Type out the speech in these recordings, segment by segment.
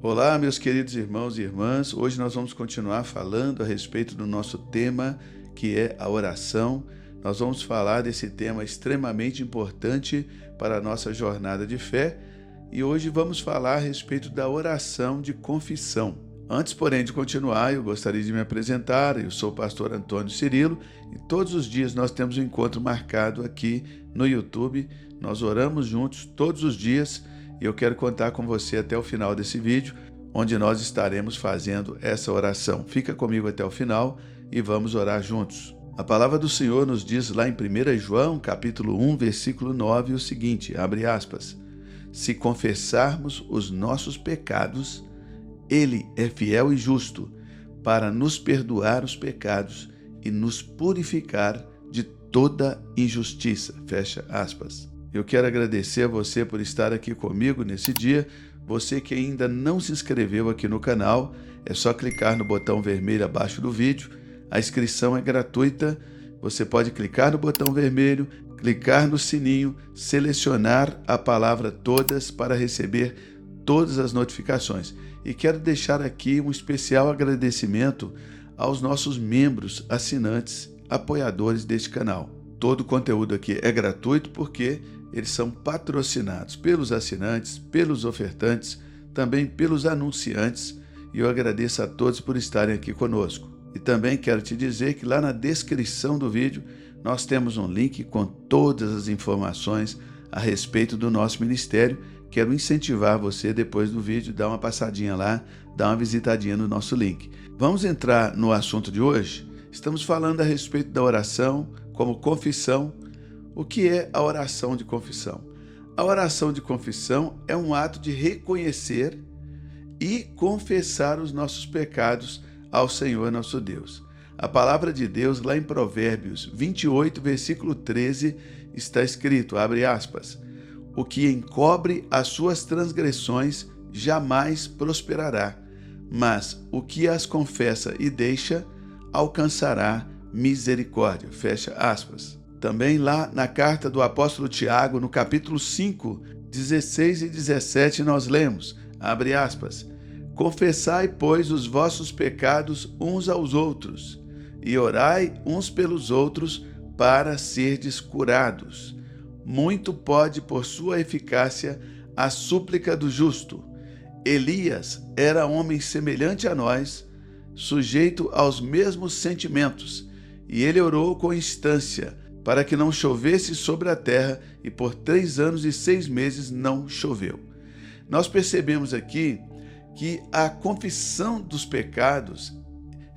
Olá, meus queridos irmãos e irmãs. Hoje nós vamos continuar falando a respeito do nosso tema, que é a oração. Nós vamos falar desse tema extremamente importante para a nossa jornada de fé e hoje vamos falar a respeito da oração de confissão. Antes, porém, de continuar, eu gostaria de me apresentar. Eu sou o pastor Antônio Cirilo e todos os dias nós temos um encontro marcado aqui no YouTube. Nós oramos juntos todos os dias e eu quero contar com você até o final desse vídeo, onde nós estaremos fazendo essa oração. Fica comigo até o final e vamos orar juntos. A palavra do Senhor nos diz lá em 1 João, capítulo 1, versículo 9, o seguinte, abre aspas, se confessarmos os nossos pecados, Ele é fiel e justo para nos perdoar os pecados e nos purificar de toda injustiça. Fecha aspas. Eu quero agradecer a você por estar aqui comigo nesse dia. Você que ainda não se inscreveu aqui no canal, é só clicar no botão vermelho abaixo do vídeo. A inscrição é gratuita. Você pode clicar no botão vermelho, clicar no sininho, selecionar a palavra todas para receber todas as notificações. E quero deixar aqui um especial agradecimento aos nossos membros, assinantes, apoiadores deste canal. Todo o conteúdo aqui é gratuito porque eles são patrocinados pelos assinantes, pelos ofertantes, também pelos anunciantes, e eu agradeço a todos por estarem aqui conosco. E também quero te dizer que lá na descrição do vídeo nós temos um link com todas as informações a respeito do nosso ministério. Quero incentivar você, depois do vídeo, dar uma passadinha lá, dar uma visitadinha no nosso link. Vamos entrar no assunto de hoje? Estamos falando a respeito da oração como confissão. O que é a oração de confissão? A oração de confissão é um ato de reconhecer e confessar os nossos pecados ao Senhor nosso Deus. A palavra de Deus, lá em Provérbios 28, versículo 13, está escrito, abre aspas, o que encobre as suas transgressões jamais prosperará, mas o que as confessa e deixa alcançará misericórdia. Fecha aspas. Também lá na carta do apóstolo Tiago, no capítulo 5, 16 e 17, nós lemos, abre aspas, confessai, pois, os vossos pecados uns aos outros, e orai uns pelos outros para serdes curados. Muito pode, por sua eficácia, a súplica do justo. Elias era homem semelhante a nós, sujeito aos mesmos sentimentos, e ele orou com instância, para que não chovesse sobre a terra, e por 3 anos e 6 meses não choveu. Nós percebemos aqui que a confissão dos pecados,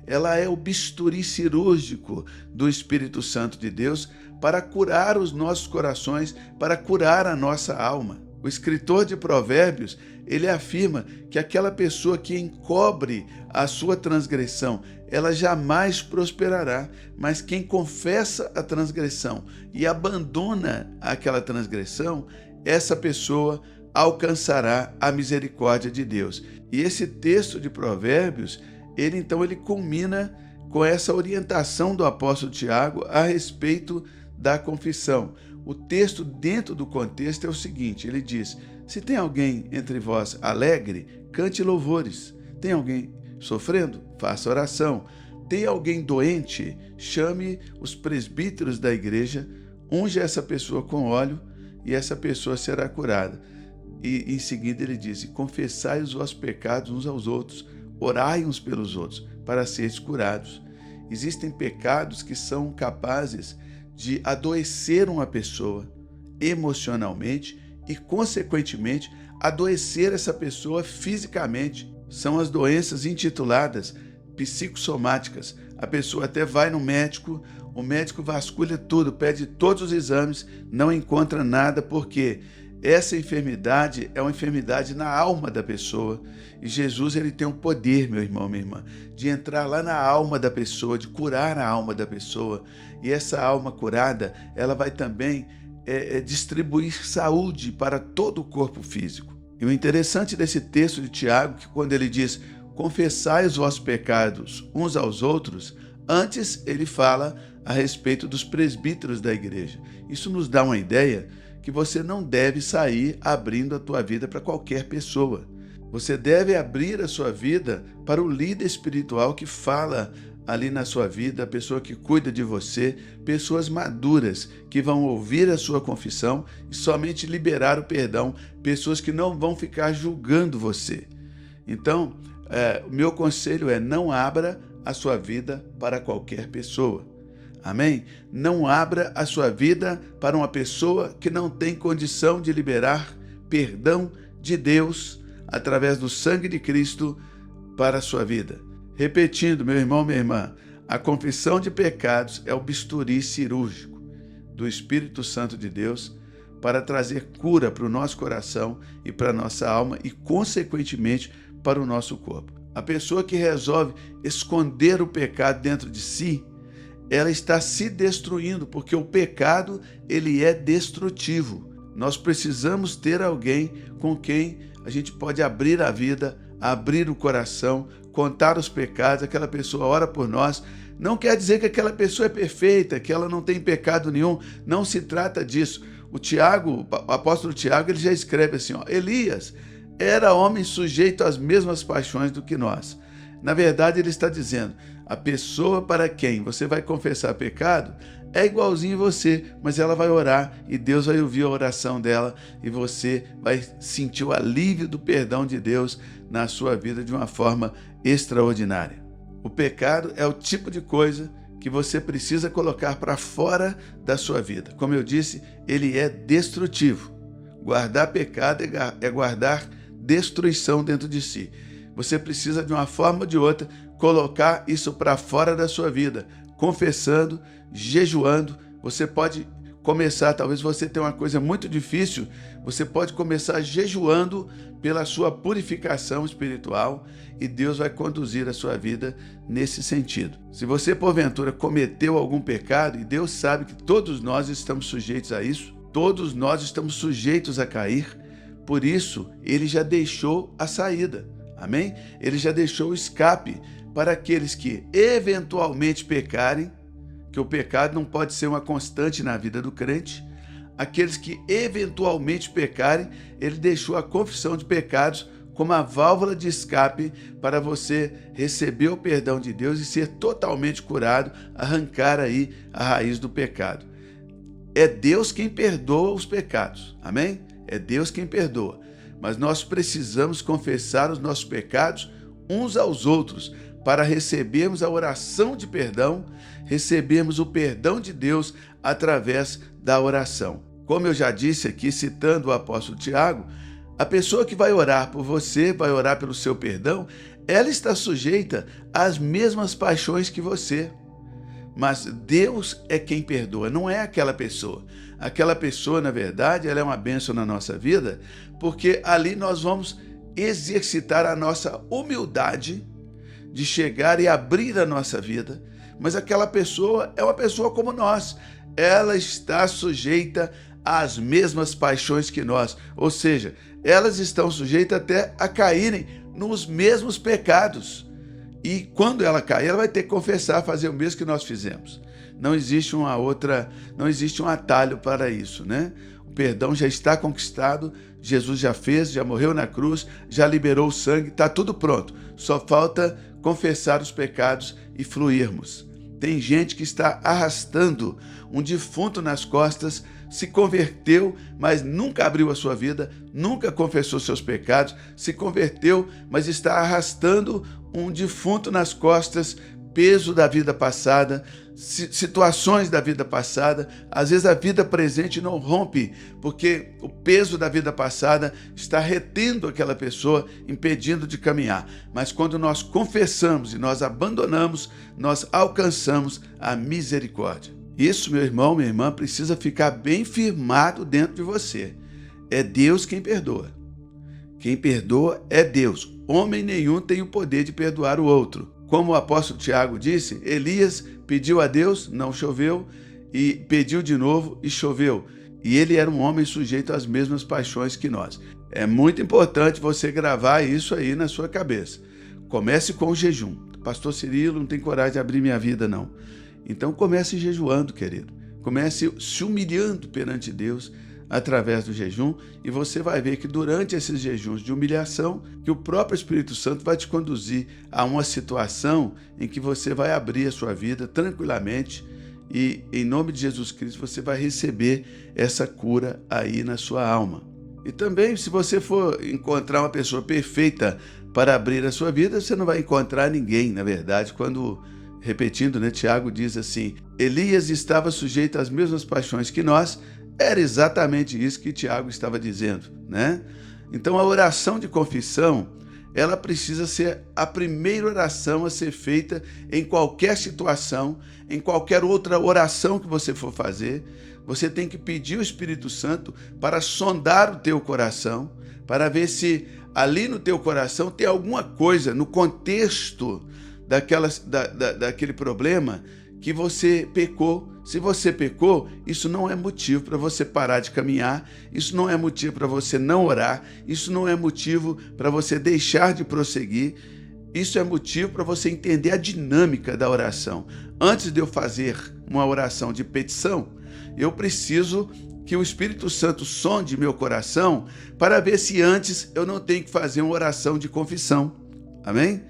ela é o bisturi cirúrgico do Espírito Santo de Deus para curar os nossos corações, para curar a nossa alma. O escritor de Provérbios, ele afirma que aquela pessoa que encobre a sua transgressão, ela jamais prosperará, mas quem confessa a transgressão e abandona aquela transgressão, essa pessoa alcançará a misericórdia de Deus. E esse texto de Provérbios, ele culmina com essa orientação do apóstolo Tiago a respeito da confissão. O texto, dentro do contexto, é o seguinte, ele diz, se tem alguém entre vós alegre, cante louvores. Tem alguém sofrendo? Faça oração. Tem alguém doente? Chame os presbíteros da igreja, unja essa pessoa com óleo e essa pessoa será curada. E em seguida ele diz, confessai os vossos pecados uns aos outros, orai uns pelos outros, para seres curados. Existem pecados que são capazes de adoecer uma pessoa emocionalmente e, consequentemente, adoecer essa pessoa fisicamente. São as doenças intituladas psicossomáticas. A pessoa até vai no médico, o médico vasculha tudo, pede todos os exames, não encontra nada, porque essa enfermidade é uma enfermidade na alma da pessoa. E Jesus, ele tem um poder, meu irmão, minha irmã, de entrar lá na alma da pessoa, de curar a alma da pessoa. E essa alma curada, ela vai também distribuir saúde para todo o corpo físico. E o interessante desse texto de Tiago, que quando ele diz, confessai os vossos pecados uns aos outros, antes ele fala a respeito dos presbíteros da igreja. Isso nos dá uma ideia que você não deve sair abrindo a tua vida para qualquer pessoa. Você deve abrir a sua vida para o líder espiritual que fala ali na sua vida, a pessoa que cuida de você, pessoas maduras que vão ouvir a sua confissão e somente liberar o perdão, pessoas que não vão ficar julgando você. Então, o meu conselho é: não abra a sua vida para qualquer pessoa. Amém? Não abra a sua vida para uma pessoa que não tem condição de liberar perdão de Deus através do sangue de Cristo para a sua vida. Repetindo, meu irmão, minha irmã, a confissão de pecados é o bisturi cirúrgico do Espírito Santo de Deus para trazer cura para o nosso coração e para a nossa alma e, consequentemente, para o nosso corpo. A pessoa que resolve esconder o pecado dentro de si, ela está se destruindo, porque o pecado, ele é destrutivo. Nós precisamos ter alguém com quem a gente pode abrir a vida, abrir o coração, contar os pecados. Aquela pessoa ora por nós. Não quer dizer que aquela pessoa é perfeita, que ela não tem pecado nenhum. Não se trata disso. O apóstolo Tiago, ele já escreve assim, Elias era homem sujeito às mesmas paixões do que nós. Na verdade, ele está dizendo, a pessoa para quem você vai confessar pecado é igualzinho você, mas ela vai orar e Deus vai ouvir a oração dela e você vai sentir o alívio do perdão de Deus na sua vida de uma forma extraordinária. O pecado é o tipo de coisa que você precisa colocar para fora da sua vida. Como eu disse, ele é destrutivo. Guardar pecado é guardar destruição dentro de si. Você precisa, de uma forma ou de outra, colocar isso para fora da sua vida, confessando, jejuando. Você pode começar, talvez você tenha uma coisa muito difícil, você pode começar jejuando pela sua purificação espiritual e Deus vai conduzir a sua vida nesse sentido. Se você, porventura, cometeu algum pecado, e Deus sabe que todos nós estamos sujeitos a isso, todos nós estamos sujeitos a cair, por isso, ele já deixou a saída, amém? Ele já deixou o escape para aqueles que eventualmente pecarem, que o pecado não pode ser uma constante na vida do crente. Aqueles que eventualmente pecarem, ele deixou a confissão de pecados como a válvula de escape para você receber o perdão de Deus e ser totalmente curado, arrancar aí a raiz do pecado. É Deus quem perdoa os pecados, amém? É Deus quem perdoa, mas nós precisamos confessar os nossos pecados uns aos outros para recebermos a oração de perdão, recebermos o perdão de Deus através da oração. Como eu já disse aqui, citando o apóstolo Tiago, a pessoa que vai orar por você, vai orar pelo seu perdão, ela está sujeita às mesmas paixões que você. Mas Deus é quem perdoa, não é aquela pessoa. Aquela pessoa, na verdade, ela é uma bênção na nossa vida, porque ali nós vamos exercitar a nossa humildade de chegar e abrir a nossa vida. Mas aquela pessoa é uma pessoa como nós. Ela está sujeita às mesmas paixões que nós. Ou seja, elas estão sujeitas até a caírem nos mesmos pecados. E quando ela cair, ela vai ter que confessar, fazer o mesmo que nós fizemos. Não existe não existe um atalho para isso, né? O perdão já está conquistado, Jesus já fez, já morreu na cruz, já liberou o sangue, está tudo pronto. Só falta confessar os pecados e fluirmos. Tem gente que está arrastando um defunto nas costas, se converteu, mas nunca abriu a sua vida, nunca confessou seus pecados, se converteu, mas está arrastando um defunto nas costas, peso da vida passada, situações da vida passada. Às vezes a vida presente não rompe, porque o peso da vida passada está retendo aquela pessoa, impedindo de caminhar. Mas quando nós confessamos e nós abandonamos, nós alcançamos a misericórdia. Isso, meu irmão, minha irmã, precisa ficar bem firmado dentro de você. É Deus quem perdoa. Quem perdoa é Deus. Homem nenhum tem o poder de perdoar o outro. Como o apóstolo Tiago disse, Elias pediu a Deus, não choveu, e pediu de novo e choveu. E ele era um homem sujeito às mesmas paixões que nós. É muito importante você gravar isso aí na sua cabeça. Comece com o jejum. Pastor Cirilo, não tem coragem de abrir minha vida, não. Então comece jejuando, querido. Comece se humilhando perante Deus, através do jejum, e você vai ver que durante esses jejuns de humilhação, que o próprio Espírito Santo vai te conduzir a uma situação em que você vai abrir a sua vida tranquilamente e, em nome de Jesus Cristo, você vai receber essa cura aí na sua alma. E também, se você for encontrar uma pessoa perfeita para abrir a sua vida, você não vai encontrar ninguém, na verdade, quando, repetindo, Tiago diz assim, Elias estava sujeito às mesmas paixões que nós. Era exatamente isso que Tiago estava dizendo, Então, a oração de confissão, ela precisa ser a primeira oração a ser feita em qualquer situação, em qualquer outra oração que você for fazer. Você tem que pedir ao Espírito Santo para sondar o teu coração, para ver se ali no teu coração tem alguma coisa no contexto daquele problema que você pecou. Se você pecou, isso não é motivo para você parar de caminhar, isso não é motivo para você não orar, isso não é motivo para você deixar de prosseguir, isso é motivo para você entender a dinâmica da oração. Antes de eu fazer uma oração de petição, eu preciso que o Espírito Santo sonde meu coração para ver se antes eu não tenho que fazer uma oração de confissão. Amém?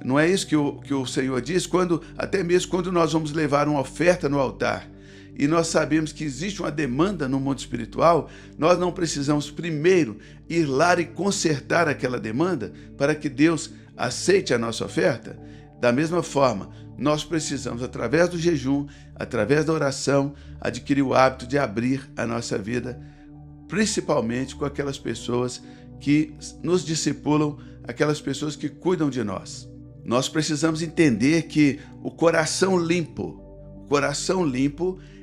Não é isso que o Senhor diz? Até mesmo quando nós vamos levar uma oferta no altar e nós sabemos que existe uma demanda no mundo espiritual, nós não precisamos primeiro ir lá e consertar aquela demanda para que Deus aceite a nossa oferta? Da mesma forma, nós precisamos, através do jejum, através da oração, adquirir o hábito de abrir a nossa vida, principalmente com aquelas pessoas que nos discipulam, aquelas pessoas que cuidam de nós. Nós precisamos entender que o coração limpo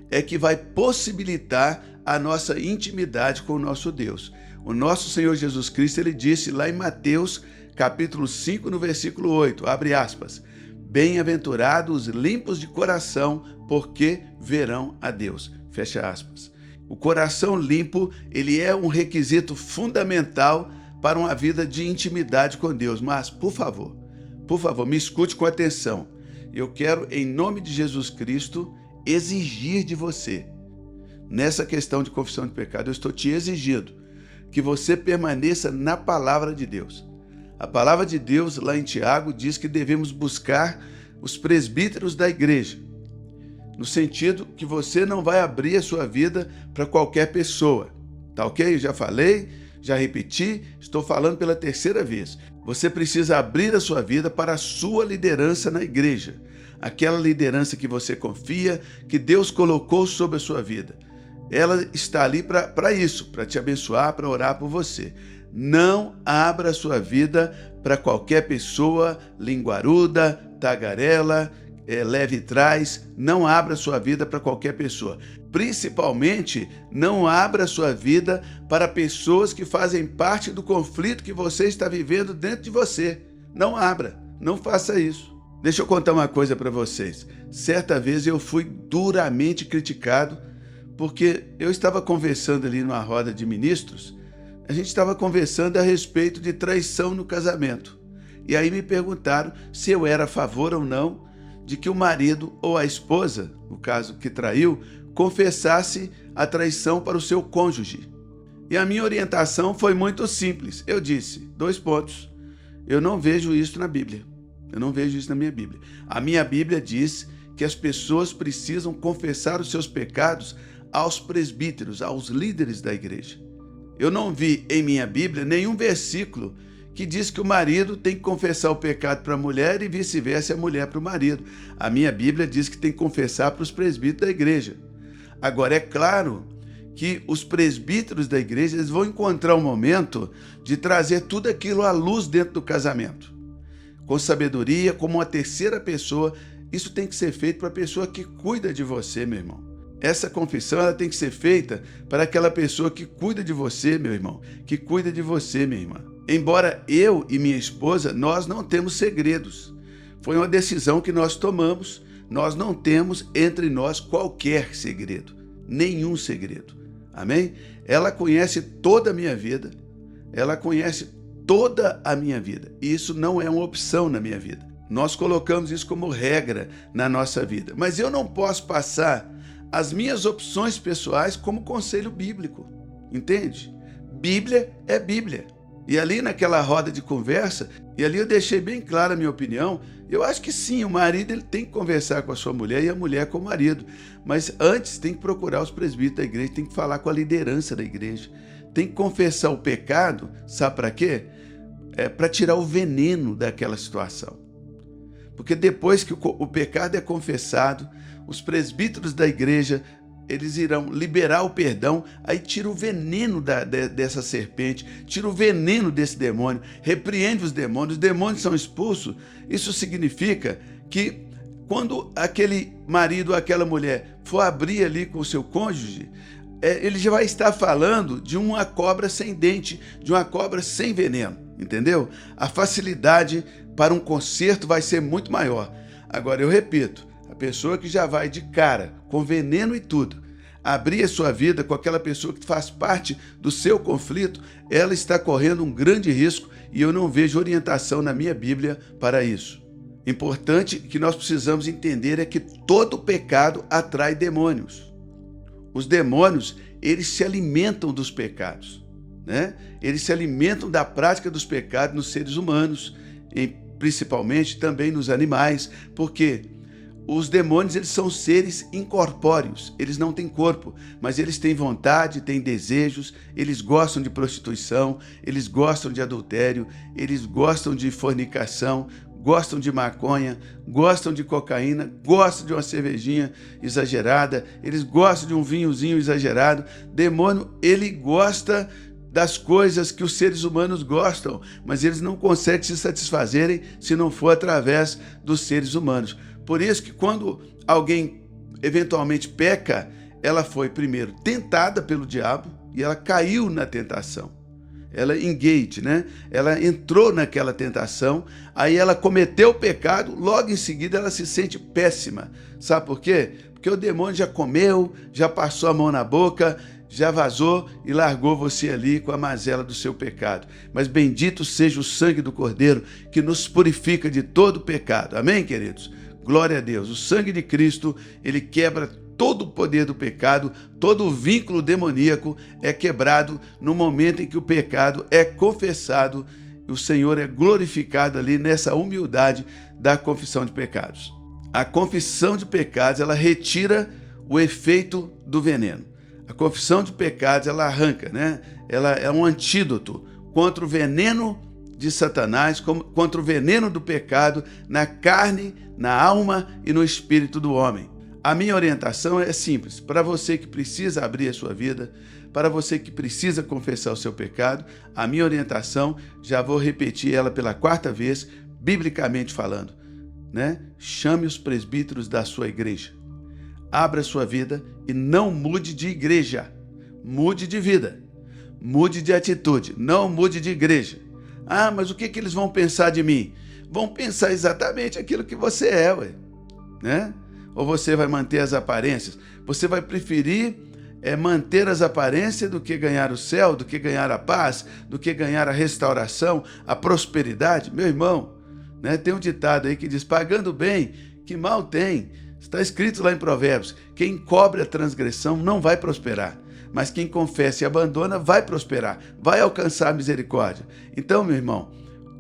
é que vai possibilitar a nossa intimidade com o nosso Deus. O nosso Senhor Jesus Cristo, ele disse lá em Mateus, capítulo 5, no versículo 8, abre aspas, bem-aventurados os limpos de coração, porque verão a Deus, fecha aspas. O coração limpo, ele é um requisito fundamental para uma vida de intimidade com Deus. Mas, por favor, me escute com atenção. Eu quero, em nome de Jesus Cristo, exigir de você, nessa questão de confissão de pecado, eu estou te exigindo que você permaneça na palavra de Deus. A palavra de Deus, lá em Tiago, diz que devemos buscar os presbíteros da igreja, no sentido que você não vai abrir a sua vida para qualquer pessoa. Tá ok? Eu já falei, já repeti, estou falando pela terceira vez. Você precisa abrir a sua vida para a sua liderança na igreja. Aquela liderança que você confia, que Deus colocou sobre a sua vida. Ela está ali para isso, para te abençoar, para orar por você. Não abra a sua vida para qualquer pessoa linguaruda, tagarela, leve e trás. Não abra a sua vida para qualquer pessoa. Principalmente, não abra a sua vida para pessoas que fazem parte do conflito que você está vivendo dentro de você. Não abra, não faça isso. Deixa eu contar uma coisa para vocês. Certa vez eu fui duramente criticado porque eu estava conversando ali numa roda de ministros. A gente estava conversando a respeito de traição no casamento. E aí me perguntaram se eu era a favor ou não de que o marido ou a esposa, no caso que traiu, confessasse a traição para o seu cônjuge. E a minha orientação foi muito simples. Eu disse, 2 pontos. Eu não vejo isso na Bíblia. Eu não vejo isso na minha Bíblia. A minha Bíblia diz que as pessoas precisam confessar os seus pecados aos presbíteros, aos líderes da igreja. Eu não vi em minha Bíblia nenhum versículo que diz que o marido tem que confessar o pecado para a mulher e vice-versa a mulher para o marido. A minha Bíblia diz que tem que confessar para os presbíteros da igreja. Agora, é claro que os presbíteros da igreja eles vão encontrar um momento de trazer tudo aquilo à luz dentro do casamento. Com sabedoria, como uma terceira pessoa. Isso tem que ser feito para a pessoa que cuida de você, meu irmão. Essa confissão ela tem que ser feita para aquela pessoa que cuida de você, meu irmão, que cuida de você, minha irmã. Embora eu e minha esposa, nós não temos segredos. Foi uma decisão que nós tomamos. Nós não temos entre nós qualquer segredo, nenhum segredo. Amém? Ela conhece toda a minha vida. Ela conhece toda a minha vida. E isso não é uma opção na minha vida. Nós colocamos isso como regra na nossa vida. Mas eu não posso passar as minhas opções pessoais como conselho bíblico. entende? Bíblia é Bíblia. E ali naquela roda de conversa, e ali eu deixei bem clara a minha opinião, eu acho que sim, o marido ele tem que conversar com a sua mulher e a mulher com o marido. Mas antes tem que procurar os presbíteros da igreja, tem que falar com a liderança da igreja. Tem que confessar o pecado, sabe para quê? Para tirar o veneno daquela situação. Porque depois que o pecado é confessado, os presbíteros da igreja, eles irão liberar o perdão, aí tira o veneno dessa serpente, tira o veneno desse demônio, repreende os demônios são expulsos. Isso significa que quando aquele marido ou aquela mulher for abrir ali com o seu cônjuge, ele já vai estar falando de uma cobra sem dente, de uma cobra sem veneno, entendeu? A facilidade para um conserto vai ser muito maior. Agora, eu repito, a pessoa que já vai de cara, com veneno e tudo, abrir a sua vida com aquela pessoa que faz parte do seu conflito, ela está correndo um grande risco e eu não vejo orientação na minha Bíblia para isso. Importante que nós precisamos entender é que todo pecado atrai demônios. Os demônios, eles se alimentam dos pecados, né? Eles se alimentam da prática dos pecados nos seres humanos, principalmente também nos animais, porque os demônios eles são seres incorpóreos, eles não têm corpo, mas eles têm vontade, têm desejos, eles gostam de prostituição, eles gostam de adultério, eles gostam de fornicação, gostam de maconha, gostam de cocaína, gostam de uma cervejinha exagerada, eles gostam de um vinhozinho exagerado. Demônio, ele gosta das coisas que os seres humanos gostam, mas eles não conseguem se satisfazerem se não for através dos seres humanos. Por isso que quando alguém eventualmente peca, ela foi primeiro tentada pelo diabo e ela caiu na tentação. Ela engage, né? Ela entrou naquela tentação, aí ela cometeu o pecado, logo em seguida ela se sente péssima. Sabe por quê? Porque o demônio já comeu, já passou a mão na boca, já vazou e largou você ali com a mazela do seu pecado. Mas bendito seja o sangue do Cordeiro que nos purifica de todo pecado. Amém, queridos? Glória a Deus. O sangue de Cristo, ele quebra todo o poder do pecado, todo o vínculo demoníaco é quebrado no momento em que o pecado é confessado. O Senhor é glorificado ali nessa humildade da confissão de pecados. A confissão de pecados, ela retira o efeito do veneno. A confissão de pecados, ela arranca, né? Ela é um antídoto contra o veneno de Satanás, contra o veneno do pecado na carne, na alma e no espírito do homem. A minha orientação é simples. Para você que precisa abrir a sua vida, para você que precisa confessar o seu pecado, a minha orientação, já vou repetir ela pela 4ª vez, biblicamente falando, né? Chame os presbíteros da sua igreja. Abra a sua vida e não mude de igreja. Mude de vida. Mude de atitude. Não mude de igreja. Ah, mas o que eles vão pensar de mim? Vão pensar exatamente aquilo que você é, ué, né? Ou você vai manter as aparências? Você vai preferir manter as aparências do que ganhar o céu, do que ganhar a paz, do que ganhar a restauração, a prosperidade? Meu irmão, né, tem um ditado aí que diz, pagando bem, que mal tem. Está escrito lá em Provérbios, quem cobre a transgressão não vai prosperar, mas quem confessa e abandona vai prosperar, vai alcançar a misericórdia. Então, meu irmão,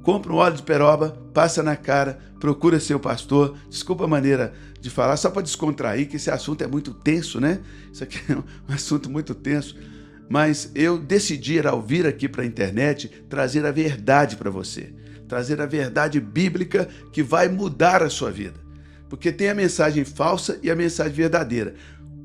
compra um óleo de peroba, passa na cara, procura seu pastor. Desculpa a maneira de falar, só para descontrair, que esse assunto é muito tenso, né? Isso aqui é um assunto muito tenso. Mas eu decidi, ao vir aqui para a internet, trazer a verdade para você. Trazer a verdade bíblica que vai mudar a sua vida. Porque tem a mensagem falsa e a mensagem verdadeira.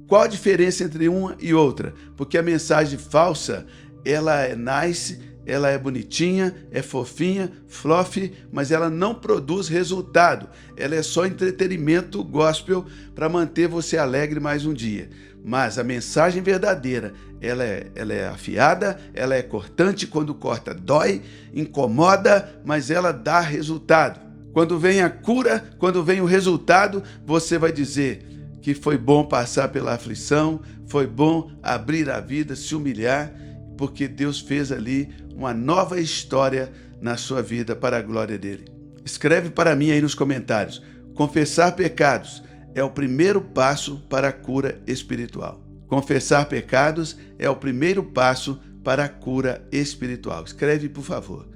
Qual a diferença entre uma e outra? Porque a mensagem falsa, ela é nice, ela é bonitinha, é fofinha, fluffy, mas ela não produz resultado. Ela é só entretenimento gospel para manter você alegre mais um dia. Mas a mensagem verdadeira, ela é afiada, ela é cortante, quando corta dói, incomoda, mas ela dá resultado. Quando vem a cura, quando vem o resultado, você vai dizer que foi bom passar pela aflição, foi bom abrir a vida, se humilhar, porque Deus fez ali uma nova história na sua vida para a glória dele. Escreve para mim aí nos comentários. Confessar pecados é o primeiro passo para a cura espiritual. Confessar pecados é o primeiro passo para a cura espiritual. Escreve, por favor.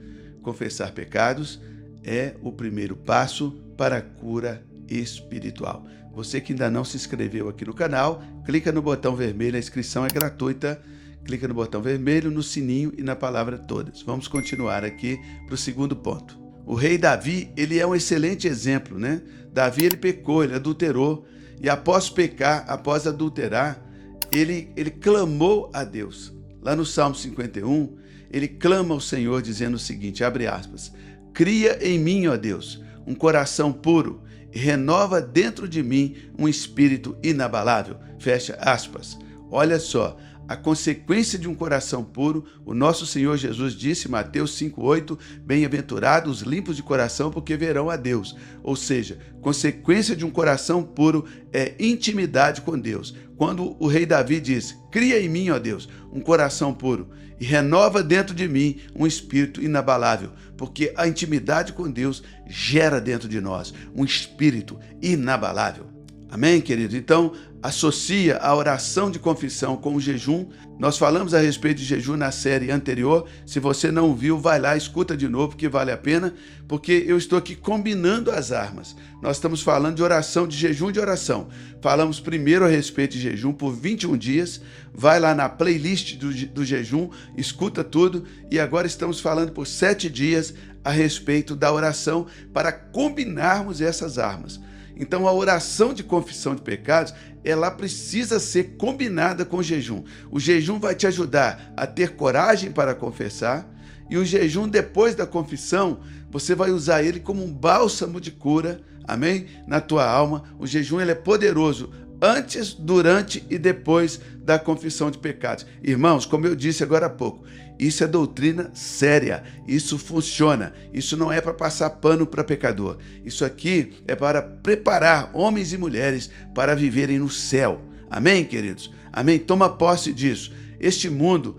Confessar pecados é o primeiro passo para a cura espiritual. Você que ainda não se inscreveu aqui no canal, clica no botão vermelho, a inscrição é gratuita. Clica no botão vermelho, no sininho e na palavra todas. Vamos continuar aqui para o segundo ponto. O rei Davi, ele é um excelente exemplo, né? Davi, ele pecou, ele adulterou. E após pecar, após adulterar, ele clamou a Deus. Lá no Salmo 51, ele clama ao Senhor dizendo o seguinte, abre aspas, cria em mim, ó Deus, um coração puro e renova dentro de mim um espírito inabalável. Fecha aspas. Olha só, a consequência de um coração puro, o nosso Senhor Jesus disse, Mateus 5,8, bem-aventurados os limpos de coração, porque verão a Deus. Ou seja, consequência de um coração puro é intimidade com Deus. Quando o rei Davi diz, cria em mim, ó Deus, um coração puro e renova dentro de mim um espírito inabalável, porque a intimidade com Deus gera dentro de nós um espírito inabalável. Amém, querido? Então, associa a oração de confissão com o jejum. Nós falamos a respeito de jejum na série anterior. Se você não viu, vai lá, escuta de novo, que vale a pena, porque eu estou aqui combinando as armas. Nós estamos falando de oração, de jejum de oração. Falamos primeiro a respeito de jejum por 21 dias. Vai lá na playlist do jejum, escuta tudo. E agora estamos falando por 7 dias a respeito da oração para combinarmos essas armas. Então, a oração de confissão de pecados, ela precisa ser combinada com o jejum. O jejum vai te ajudar a ter coragem para confessar, e o jejum, depois da confissão, você vai usar ele como um bálsamo de cura, amém? Na tua alma. O jejum, ele é poderoso antes, durante e depois da confissão de pecados. Irmãos, como eu disse agora há pouco, isso é doutrina séria, isso funciona, isso não é para passar pano para pecador, isso aqui é para preparar homens e mulheres para viverem no céu. Amém, queridos? Amém? Toma posse disso. Esse mundo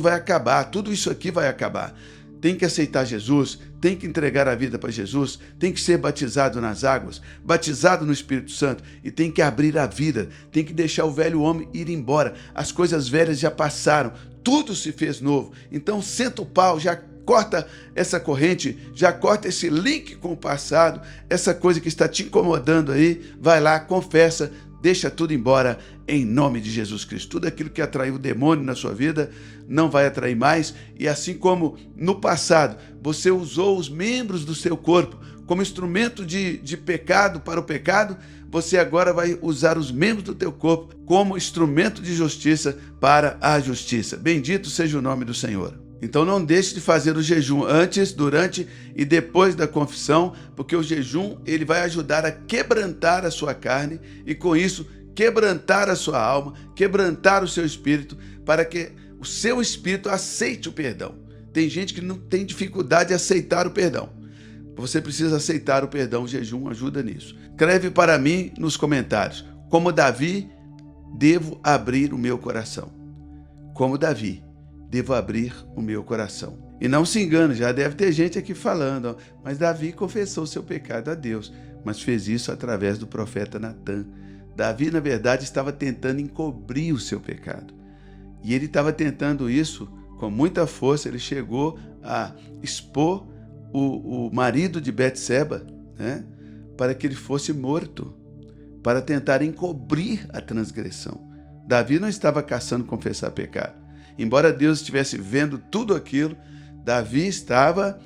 vai acabar, tudo isso aqui vai acabar. Tem que aceitar Jesus, tem que entregar a vida para Jesus, tem que ser batizado nas águas, batizado no Espírito Santo e tem que abrir a vida, tem que deixar o velho homem ir embora. As coisas velhas já passaram, tudo se fez novo. Então senta o pau, já corta essa corrente, já corta esse link com o passado, essa coisa que está te incomodando aí, vai lá, confessa, deixa tudo embora em nome de Jesus Cristo. Tudo aquilo que atraiu o demônio na sua vida não vai atrair mais. E assim como no passado você usou os membros do seu corpo como instrumento de pecado para o pecado, você agora vai usar os membros do teu corpo como instrumento de justiça para a justiça. Bendito seja o nome do Senhor. Então não deixe de fazer o jejum antes, durante e depois da confissão, porque o jejum ele vai ajudar a quebrantar a sua carne e com isso quebrantar a sua alma, quebrantar o seu espírito, para que o seu espírito aceite o perdão. Tem gente que não tem dificuldade de aceitar o perdão. Você precisa aceitar o perdão, o jejum ajuda nisso. Escreve para mim nos comentários, como Davi, devo abrir o meu coração. Como Davi, devo abrir o meu coração. E não se engane, já deve ter gente aqui falando, mas Davi confessou seu pecado a Deus, mas fez isso através do profeta Natan. Davi, na verdade, estava tentando encobrir o seu pecado. E ele estava tentando isso com muita força. Ele chegou a expor o marido de Betseba, né, para que ele fosse morto, para tentar encobrir a transgressão. Davi não estava caçando confessar pecado. Embora Deus estivesse vendo tudo aquilo, Davi estava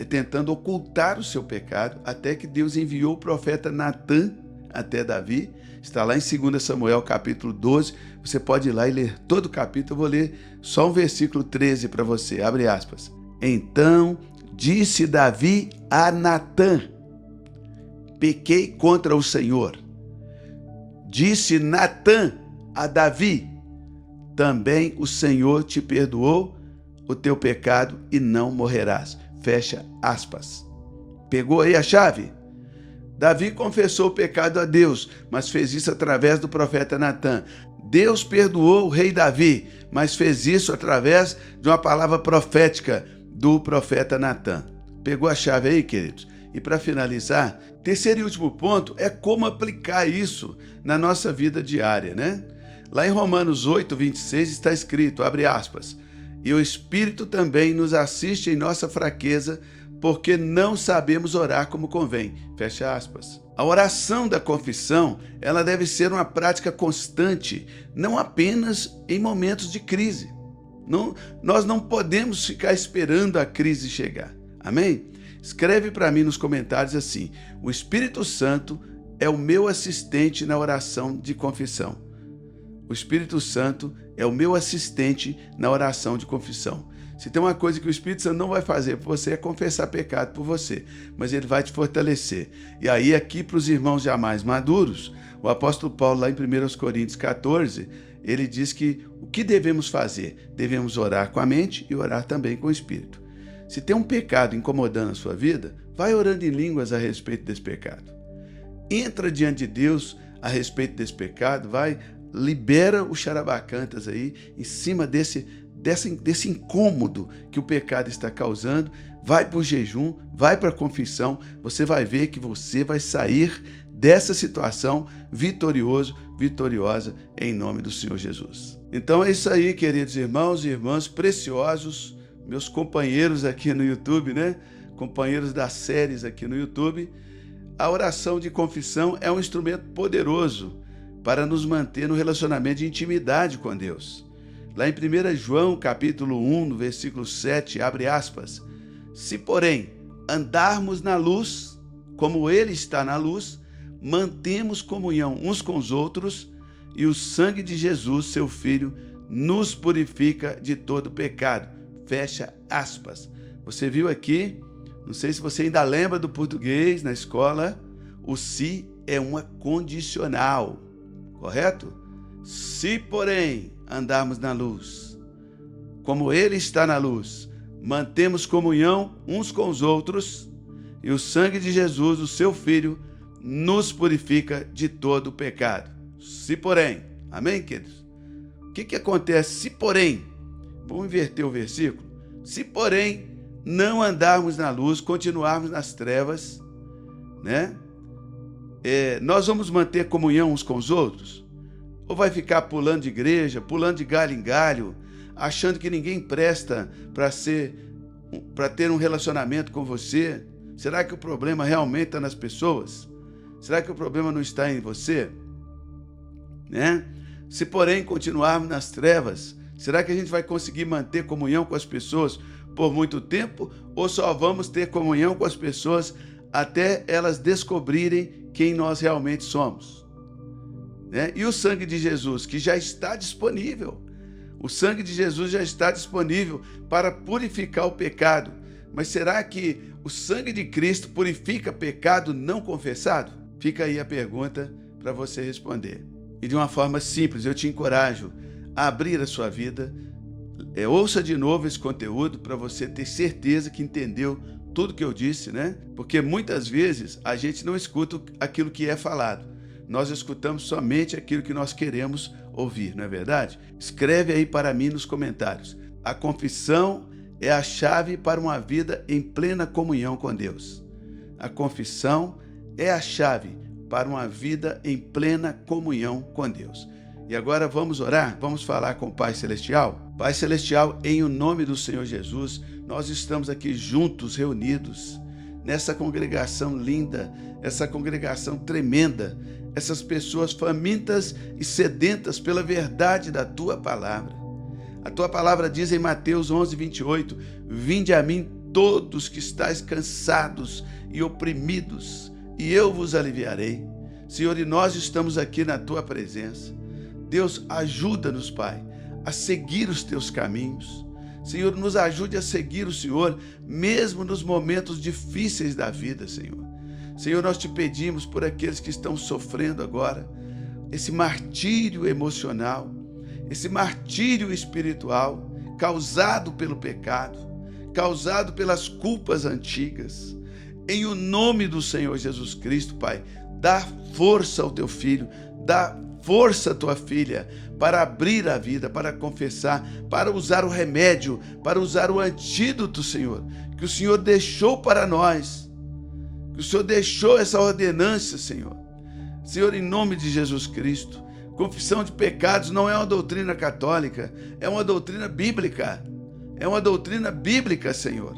tentando ocultar o seu pecado, até que Deus enviou o profeta Natan até Davi. Está lá em 2 Samuel, capítulo 12. Você pode ir lá e ler todo o capítulo. Eu vou ler só um versículo 13 para você. Abre aspas. Então disse Davi a Natan: pequei contra o Senhor. Disse Natan a Davi: também o Senhor te perdoou o teu pecado e não morrerás. Fecha aspas. Pegou aí a chave? Davi confessou o pecado a Deus, mas fez isso através do profeta Natan. Deus perdoou o rei Davi, mas fez isso através de uma palavra profética do profeta Natan. Pegou a chave aí, queridos? E para finalizar, terceiro e último ponto é como aplicar isso na nossa vida diária, né? Lá em Romanos 8, 26 está escrito, abre aspas, e o Espírito também nos assiste em nossa fraqueza, porque não sabemos orar como convém. Fecha aspas. A oração da confissão, ela deve ser uma prática constante, não apenas em momentos de crise. Nós não podemos ficar esperando a crise chegar. Amém? Escreve para mim nos comentários assim, o Espírito Santo é o meu assistente na oração de confissão. O Espírito Santo é o meu assistente na oração de confissão. Se tem uma coisa que o Espírito Santo não vai fazer por você é confessar pecado por você, mas ele vai te fortalecer. E aí aqui para os irmãos já mais maduros, o apóstolo Paulo lá em 1 Coríntios 14, ele diz que o que devemos fazer? Devemos orar com a mente e orar também com o Espírito. Se tem um pecado incomodando a sua vida, vai orando em línguas a respeito desse pecado. Entra diante de Deus a respeito desse pecado, libera o xarabacantas aí em cima desse incômodo que o pecado está causando, vai para o jejum, vai para a confissão, você vai ver que você vai sair dessa situação vitoriosa em nome do Senhor Jesus. Então é isso aí, queridos irmãos e irmãs preciosos, meus companheiros aqui no YouTube, né? Companheiros das séries aqui no YouTube. A oração de confissão é um instrumento poderoso para nos manter no relacionamento de intimidade com Deus. Lá em 1 João, capítulo 1, no versículo 7, abre aspas, se, porém, andarmos na luz, como Ele está na luz, mantemos comunhão uns com os outros, e o sangue de Jesus, seu Filho, nos purifica de todo pecado. Fecha aspas. Você viu aqui, não sei se você ainda lembra do português na escola, o se é uma condicional, correto? Se, porém, andarmos na luz, como Ele está na luz, mantemos comunhão uns com os outros, e o sangue de Jesus, o seu Filho, nos purifica de todo pecado. Se, porém, amém, queridos? O que acontece se, porém, vamos inverter o versículo, se, porém, não andarmos na luz, continuarmos nas trevas, né? Nós vamos manter comunhão uns com os outros? Ou vai ficar pulando de igreja, pulando de galho em galho, achando que ninguém presta para ter um relacionamento com você? Será que o problema realmente está nas pessoas? Será que o problema não está em você? Né? Se, porém, continuarmos nas trevas, será que a gente vai conseguir manter comunhão com as pessoas por muito tempo? Ou só vamos ter comunhão com as pessoas até elas descobrirem quem nós realmente somos? Né? E o sangue de Jesus, que já está disponível. O sangue de Jesus já está disponível para purificar o pecado. Mas será que o sangue de Cristo purifica pecado não confessado? Fica aí a pergunta para você responder. E de uma forma simples, eu te encorajo a abrir a sua vida. Ouça de novo esse conteúdo para você ter certeza que entendeu tudo que eu disse, né? Porque muitas vezes a gente não escuta aquilo que é falado. Nós escutamos somente aquilo que nós queremos ouvir, não é verdade? Escreve aí para mim nos comentários. A confissão é a chave para uma vida em plena comunhão com Deus. A confissão é a chave para uma vida em plena comunhão com Deus. E agora vamos orar? Vamos falar com o Pai Celestial? Pai Celestial, em o nome do Senhor Jesus, nós estamos aqui juntos, reunidos, nessa congregação linda, essa congregação tremenda, essas pessoas famintas e sedentas pela verdade da Tua Palavra. A Tua Palavra diz em Mateus 11, 28, vinde a mim todos que estáis cansados e oprimidos, e eu vos aliviarei. Senhor, e nós estamos aqui na Tua presença. Deus, ajuda-nos, Pai, a seguir os Teus caminhos. Senhor, nos ajude a seguir o Senhor, mesmo nos momentos difíceis da vida, Senhor. Senhor, nós te pedimos por aqueles que estão sofrendo agora, esse martírio emocional, esse martírio espiritual, causado pelo pecado, causado pelas culpas antigas. Em o nome do Senhor Jesus Cristo, Pai, dá força ao teu filho, dá força à tua filha para abrir a vida, para confessar, para usar o remédio, para usar o antídoto, Senhor, que o Senhor deixou para nós, que o Senhor deixou essa ordenança, Senhor. Senhor, em nome de Jesus Cristo, Confissão de pecados não é uma doutrina católica, é uma doutrina bíblica. É uma doutrina bíblica, Senhor.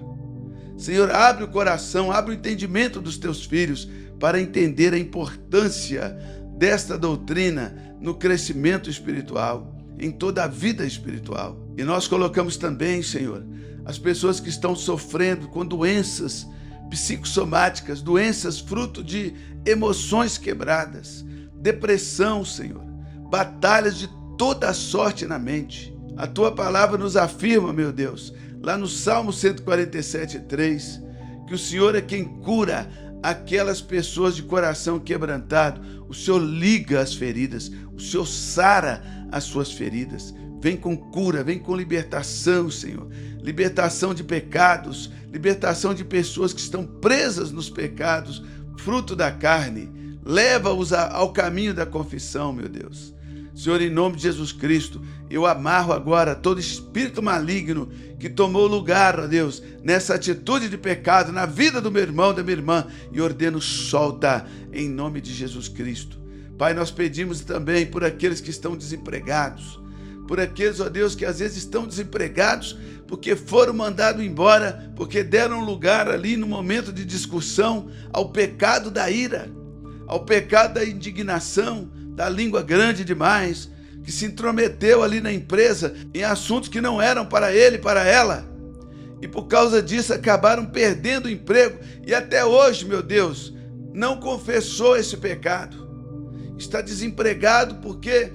Senhor, abre o coração, abre o entendimento dos teus filhos para entender a importância desta doutrina no crescimento espiritual, em toda a vida espiritual. E nós colocamos também, Senhor, as pessoas que estão sofrendo com doenças psicossomáticas, doenças fruto de emoções quebradas, depressão, Senhor, batalhas de toda a sorte na mente. A tua palavra nos afirma, meu Deus, lá no Salmo 147:3, que o Senhor é quem cura aquelas pessoas de coração quebrantado. O Senhor liga as feridas, o Senhor sara as suas feridas. Vem com cura, vem com libertação, Senhor. Libertação de pecados, libertação de pessoas que estão presas nos pecados, fruto da carne. Leva-os ao caminho da confissão, meu Deus. Senhor, em nome de Jesus Cristo, eu amarro agora todo espírito maligno que tomou lugar, ó Deus, nessa atitude de pecado na vida do meu irmão, da minha irmã, e ordeno solta em nome de Jesus Cristo. Pai, nós pedimos também por aqueles que estão desempregados, por aqueles, ó Deus, que às vezes estão desempregados porque foram mandados embora, porque deram lugar ali no momento de discussão ao pecado da ira, ao pecado da indignação, da língua grande demais, que se intrometeu ali na empresa em assuntos que não eram para ele, para ela. E por causa disso acabaram perdendo o emprego e até hoje, meu Deus, não confessou esse pecado. Está desempregado porque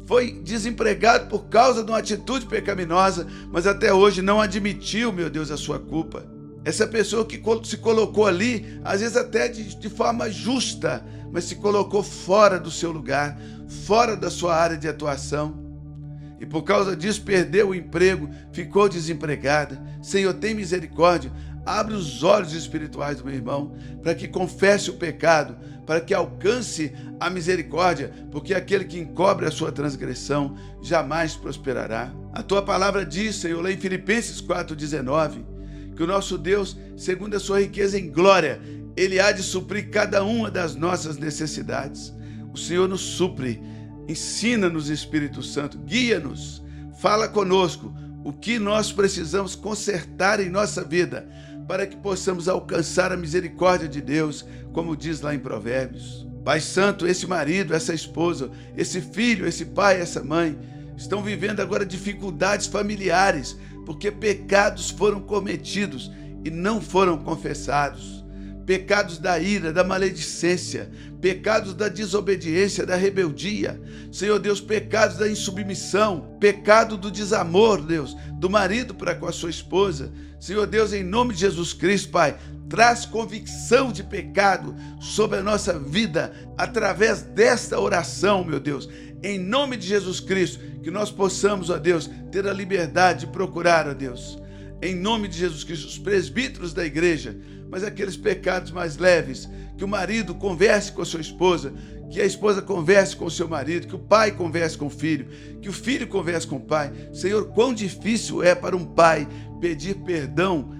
foi desempregado por causa de uma atitude pecaminosa, mas até hoje não admitiu, meu Deus, a sua culpa. Essa pessoa que se colocou ali, às vezes até de forma justa, mas se colocou fora do seu lugar, fora da sua área de atuação. E por causa disso perdeu o emprego, ficou desempregada. Senhor, tem misericórdia. Abre os olhos espirituais do meu irmão, para que confesse o pecado, para que alcance a misericórdia, porque aquele que encobre a sua transgressão jamais prosperará. A tua palavra diz, Senhor, lá em Filipenses 4,19, que o nosso Deus, segundo a sua riqueza em glória, Ele há de suprir cada uma das nossas necessidades. O Senhor nos supre, ensina-nos, Espírito Santo, guia-nos, fala conosco o que nós precisamos consertar em nossa vida, para que possamos alcançar a misericórdia de Deus, como diz lá em Provérbios. Pai Santo, esse marido, essa esposa, esse filho, esse pai, essa mãe, estão vivendo agora dificuldades familiares, porque pecados foram cometidos e não foram confessados. Pecados da ira, da maledicência, pecados da desobediência, da rebeldia. Senhor Deus, pecados da insubmissão, pecado do desamor, Deus, do marido para com a sua esposa. Senhor Deus, em nome de Jesus Cristo, Pai, traz convicção de pecado sobre a nossa vida através desta oração, meu Deus. Em nome de Jesus Cristo, que nós possamos, ó Deus, ter a liberdade de procurar, ó Deus, em nome de Jesus Cristo, os presbíteros da igreja, mas aqueles pecados mais leves, que o marido converse com a sua esposa, que a esposa converse com o seu marido, que o pai converse com o filho, que o filho converse com o pai. Senhor, quão difícil é para um pai pedir perdão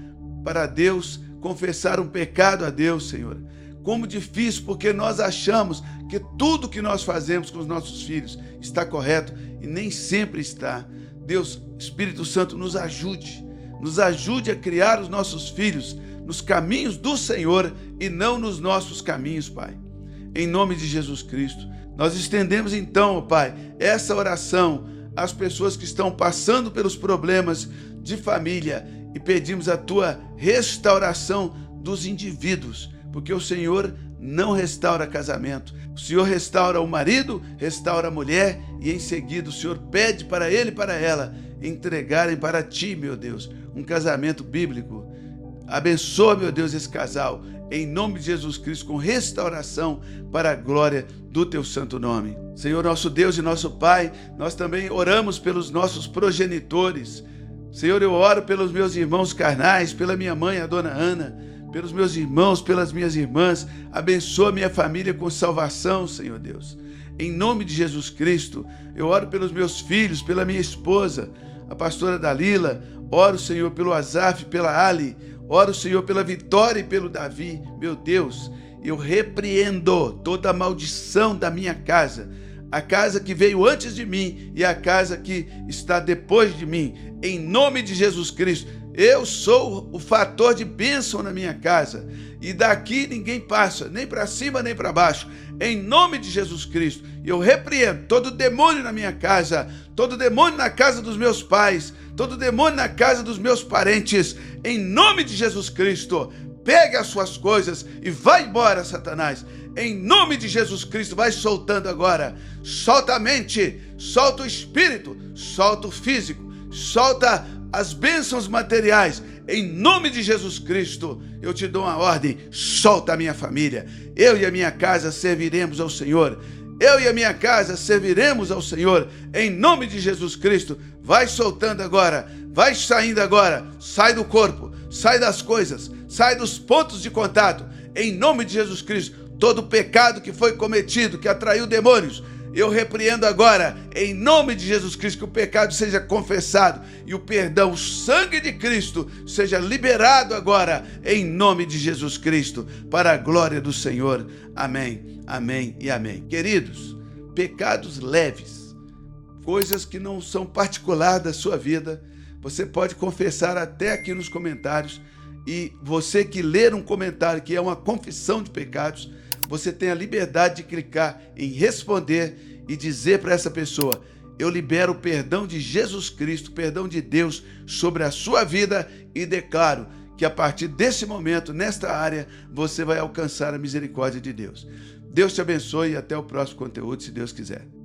para Deus, confessar um pecado a Deus, Senhor. Como difícil, porque nós achamos que tudo que nós fazemos com os nossos filhos está correto e nem sempre está. Deus, Espírito Santo, nos ajude a criar os nossos filhos nos caminhos do Senhor e não nos nossos caminhos, Pai. Em nome de Jesus Cristo, nós estendemos então, Pai, essa oração às pessoas que estão passando pelos problemas de família e pedimos a Tua restauração dos indivíduos, porque o Senhor não restaura casamento. O Senhor restaura o marido, restaura a mulher e em seguida o Senhor pede para ele e para ela entregarem para Ti, meu Deus, um casamento bíblico. Abençoa, meu Deus, esse casal, em nome de Jesus Cristo, com restauração para a glória do Teu santo nome. Senhor, nosso Deus e nosso Pai, nós também oramos pelos nossos progenitores. Senhor, eu oro pelos meus irmãos carnais, pela minha mãe, a dona Ana, pelos meus irmãos, pelas minhas irmãs. Abençoa minha família com salvação, Senhor Deus. Em nome de Jesus Cristo, eu oro pelos meus filhos, pela minha esposa, a pastora Dalila. Oro, Senhor, pelo Azaf, pela Ali. Oro, Senhor, pela Vitória e pelo Davi. Meu Deus, eu repreendo toda a maldição da minha casa, a casa que veio antes de mim e a casa que está depois de mim. Em nome de Jesus Cristo, eu sou o fator de bênção na minha casa. E daqui ninguém passa, nem para cima nem para baixo. Em nome de Jesus Cristo, eu repreendo todo demônio na minha casa, todo demônio na casa dos meus pais, todo demônio na casa dos meus parentes. Em nome de Jesus Cristo, pegue as suas coisas e vai embora, Satanás. Em nome de Jesus Cristo, vai soltando agora. Solta a mente, solta o espírito, solta o físico, solta as bênçãos materiais. Em nome de Jesus Cristo, eu te dou uma ordem: solta a minha família. Eu e a minha casa serviremos ao Senhor. Eu e a minha casa serviremos ao Senhor. Em nome de Jesus Cristo, vai soltando agora, vai saindo agora. Sai do corpo, sai das coisas, sai dos pontos de contato. Em nome de Jesus Cristo, todo pecado que foi cometido, que atraiu demônios, eu repreendo agora, em nome de Jesus Cristo, que o pecado seja confessado e o perdão, o sangue de Cristo, seja liberado agora, em nome de Jesus Cristo, para a glória do Senhor. Amém, amém e amém. Queridos, pecados leves, coisas que não são particulares da sua vida, você pode confessar até aqui nos comentários. E você que ler um comentário que é uma confissão de pecados, você tem a liberdade de clicar em responder e dizer para essa pessoa: eu libero o perdão de Jesus Cristo, o perdão de Deus sobre a sua vida, e declaro que a partir desse momento, nesta área, você vai alcançar a misericórdia de Deus. Deus te abençoe e até o próximo conteúdo, se Deus quiser.